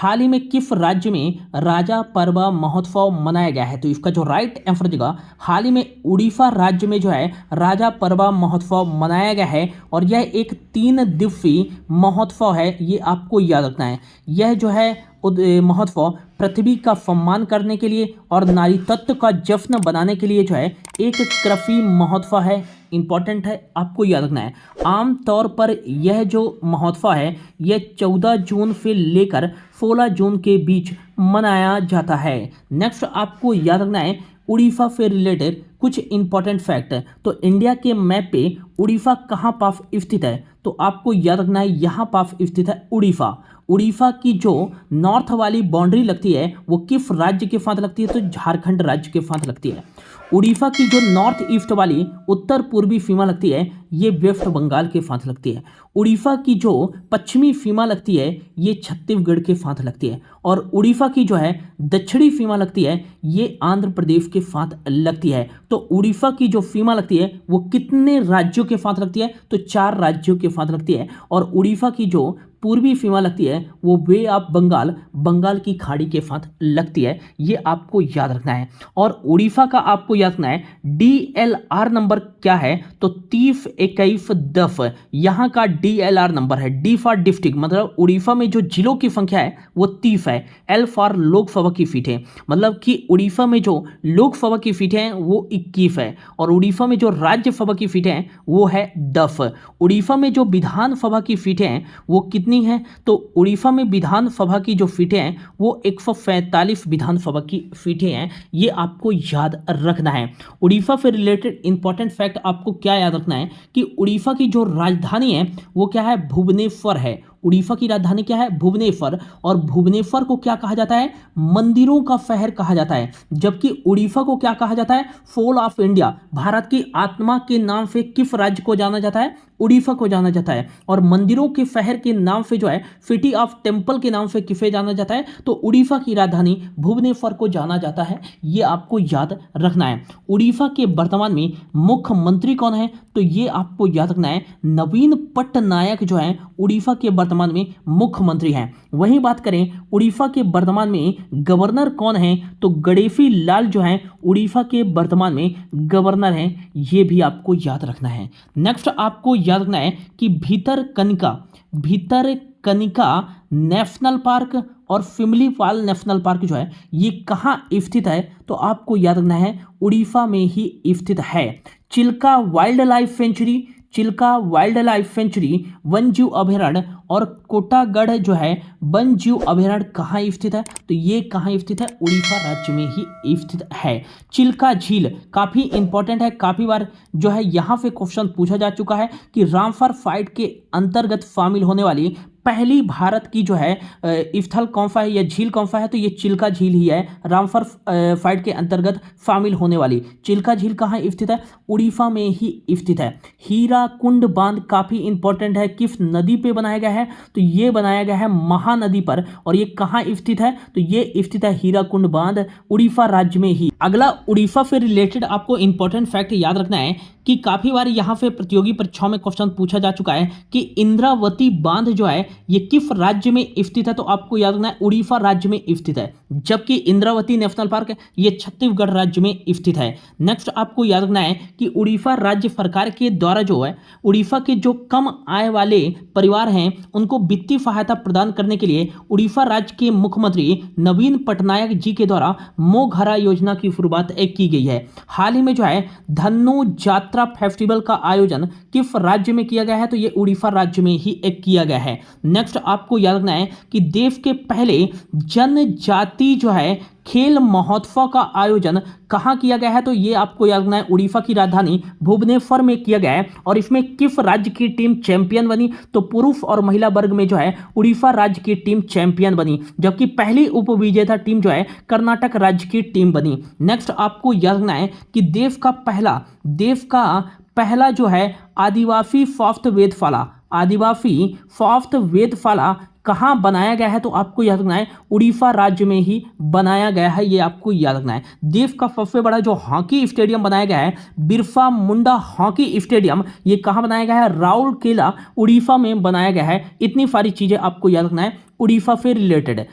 हाल ही में किस राज्य में राजा परवा महोत्सव मनाया गया है? तो इसका जो राइट आंसर हो जाएगा, हाल ही में उड़ीसा राज्य में जो है राजा परवा महोत्सव मनाया गया है और यह एक 3 दिवसीय महोत्सव है, ये आपको याद रखना है। यह जो है महोत्सव पृथ्वी का सम्मान करने के लिए और नारी तत्व का जश्न बनाने के लिए जो है एक कृषि महोत्सव है, इंपॉर्टेंट है, आपको याद रखना है। आमतौर पर यह जो महोत्सव है यह 14 जून से लेकर 16 जून के बीच मनाया जाता है। नेक्स्ट आपको याद रखना है उड़ीसा से रिलेटेड कुछ इंपॉर्टेंट फैक्ट है। तो इंडिया के मैप पे उड़ीसा कहाँ पास स्थित है? तो आपको याद रखना है यहाँ पास स्थित है उड़ीसा। उड़ीसा की जो नॉर्थ वाली बाउंड्री लगती है वो किस राज्य के साथ लगती है? तो झारखंड राज्य के साथ लगती है। उड़ीसा की जो नॉर्थ ईस्ट वाली उत्तर पूर्वी सीमा लगती है ये वेस्ट बंगाल के साथ लगती है। उड़ीसा की जो पश्चिमी सीमा लगती है ये छत्तीसगढ़ के साथ लगती है और उड़ीसा की जो है दक्षिणी सीमा लगती है ये आंध्र प्रदेश के साथ लगती है। तो उड़ीसा की जो सीमा लगती है वो कितने राज्यों के साथ लगती है? तो 4 राज्यों के साथ लगती है। और उड़ीसा की जो पूर्वी सीमा लगती है वो वे ऑफ बंगाल, बंगाल की खाड़ी के साथ लगती है, ये आपको याद रखना है। और उड़ीसा का आपको याद रखना है DLR नंबर क्या है? तो 302110 यहाँ का DLR नंबर है। D फॉर डिस्ट्रिक्ट, मतलब उड़ीसा में जो जिलों की संख्या है वो 30 है। L फॉर लोकसभा की सीटें, मतलब कि उड़ीसा में जो लोकसभा की सीटें हैं वो 21 है और उड़ीसा में जो राज्यसभा की सीटें हैं वो है 10। उड़ीसा में जो विधानसभा की सीटें हैं वो कितनी है? तो उड़ीसा में विधानसभा की जो सीटें हैं वो 147 विधानसभा की सीटें हैं, ये आपको याद रखना है। उड़ीसा से रिलेटेड इंपॉर्टेंट फैक्ट आपको क्या याद रखना है कि उड़ीसा की जो राजधानी है वो क्या है? भुवनेश्वर है। उड़ीसा की राजधानी क्या है? भुवनेश्वर। और भुवनेश्वर को क्या कहा जाता है? मंदिरों का शहर कहा जाता है। जबकि उड़ीसा को क्या कहा जाता है? सोल ऑफ इंडिया, भारत की आत्मा के नाम से किस राज्य को जाना जाता है? उड़ीसा को जाना जाता है। और मंदिरों के शहर के नाम से जो है सिटी ऑफ टेम्पल के नाम से किसे जाना जाता है? तो उड़ीसा की राजधानी भुवनेश्वर को जाना जाता है, ये आपको याद रखना है। उड़ीसा के वर्तमान में मुख्यमंत्री कौन है? तो ये आपको याद रखना है नवीन पटनायक जो है उड़ीसा के वर्तमान में मुख्यमंत्री हैं। वहीं बात करें उड़ीसा के वर्तमान में गवर्नर कौन है? तो गणेशी लाल जो हैं उड़ीसा के वर्तमान में गवर्नर हैं, ये भी आपको याद रखना है। नेक्स्ट आपको याद रखना है कि भितरकनिका नेशनल पार्क और शिमलीपाल नेशनल पार्क जो है ये कहाँ स्थित है? तो आपको याद रखना है उड़ीसा में ही स्थित है। चिल्का वाइल्ड लाइफ सेंचुरी वन जीव अभयारण्य और कोटागढ़ जो है वन जीव अभयारण्य कहाँ स्थित है? तो ये कहाँ स्थित है? उड़ीसा राज्य में ही स्थित है। चिल्का झील काफ़ी इंपॉर्टेंट है, काफ़ी बार जो है यहाँ पे क्वेश्चन पूछा जा चुका है कि रामसर फाइट के अंतर्गत शामिल होने वाली पहली भारत की जो है स्थल कौन सा है या झील कौन सा है? तो ये चिल्का झील ही है, रामसर फाइट के अंतर्गत शामिल होने वाली चिल्का झील कहाँ स्थित है? उड़ीसा में ही स्थित है। हीराकुंड बांध काफ़ी इंपॉर्टेंट है, किस नदी पे बनाया गया है? तो ये बनाया गया है महानदी पर और ये कहाँ स्थित है? तो ये स्थित है हीराकुंड बांध उड़ीसा राज्य में ही। अगला उड़ीसा से रिलेटेड आपको इंपॉर्टेंट फैक्ट याद रखना है कि काफ़ी बार यहाँ पे प्रतियोगी परीक्षाओं में क्वेश्चन पूछा जा चुका है कि इंद्रावती बांध जो है ये किस राज्य में स्थित है? तो आपको याद रखना है उड़ीसा राज्य में स्थित है। जबकि इंद्रावती नेशनल पार्क ये छत्तीसगढ़ राज्य में स्थित है। नेक्स्ट आपको याद रखना है कि उड़ीसा राज्य सरकार के द्वारा जो है उड़ीसा के जो कम आय वाले परिवार हैं उनको वित्तीय सहायता प्रदान करने के लिए उड़ीसा राज्य के मुख्यमंत्री नवीन पटनायक जी के द्वारा मोघरा योजना की शुरुआत की गई है। हाल ही में जो है धन्नो जात्रा फेस्टिवल का आयोजन किस राज्य में किया गया है? तो ये उड़ीसा राज्य में ही किया गया है। नेक्स्ट आपको याद रखना है कि देश के पहले जनजाति जो है खेल महोत्सव का आयोजन कहाँ किया गया है? तो ये आपको याद रखना है उड़ीसा की राजधानी भुवनेश्वर में किया गया है। और इसमें किस राज्य की टीम चैंपियन बनी? तो पुरुष और महिला वर्ग में जो है उड़ीसा राज्य की टीम चैंपियन बनी, जबकि पहली उपविजेता टीम जो है कर्नाटक राज्य की टीम बनी। नेक्स्ट आपको याद रखना है कि देश का पहला जो है आदिवासी सॉफ्ट वेदशाला कहाँ बनाया गया है? तो आपको याद रखना है उड़ीसा राज्य में ही बनाया गया है, ये आपको याद रखना है। देश का सबसे बड़ा जो हॉकी स्टेडियम बनाया गया है बिरसा मुंडा हॉकी स्टेडियम, ये कहाँ बनाया गया है? राउरकेला उड़ीसा में बनाया गया है। इतनी सारी चीजें आपको याद रखना है उड़ीसा से रिलेटेड।